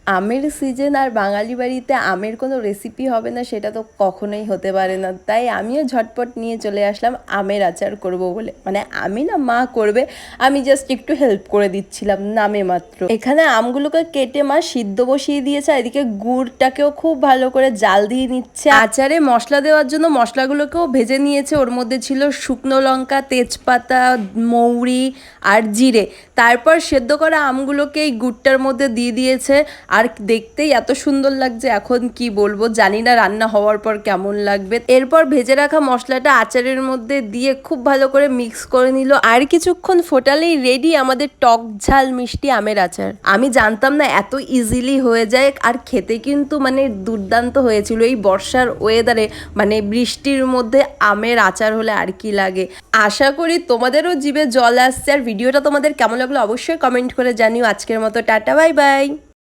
আমের সিজন আর বাঙালি বাড়িতে আমের কোনো রেসিপি হবে না সেটা তো কখনোই হতে পারে না। তাই আমিও ঝটপট নিয়ে চলে আসলাম আমের আচার করব বলে। মানে আমি না, মা করবে, আমি জাস্ট একটু হেল্প করে দিচ্ছিলাম নামে মাত্র। এখানে আমগুলোকে কেটে মা সিদ্ধ বসিয়ে দিয়েছে, এদিকে গুড়টাকেও খুব ভালো করে জাল দিয়ে নিচ্ছে। আচারে মশলা দেওয়ার জন্য মশলাগুলোকেও ভেজে নিয়েছে। ওর মধ্যে ছিল শুকনো লঙ্কা, তেজপাতা, মৌরি আর জিরে। তারপর সেদ্ধ করা আমগুলোকে এই গুড়টার মধ্যে দিয়ে দিয়েছে। আর দেখতেই এত সুন্দর লাগছে, এখন কি বলবো, জানি না রান্না হওয়ার পর কেমন লাগবে। এরপর ভেজে রাখা মশলাটা আচারের মধ্যে দিয়ে খুব ভালো করে মিক্স করে নিল। আর কিছুক্ষণ ফোটালেই রেডি আমাদের টক ঝাল মিষ্টি আমের আচার। আমি জানতাম না এত ইজিলি হয়ে যায়, আর খেতে কিন্তু মানে দুর্দান্ত হয়েছিল। এই বর্ষার ওয়েদারে মানে বৃষ্টির মধ্যে আমের আচার হলে আর কি লাগে। আশা করি তোমাদেরও জিভে জল আসছে। আর ভিডিওটা তোমাদের কেমন লাগলো অবশ্যই কমেন্ট করে জানিও। আজকের মতো টাটা, বাই বাই।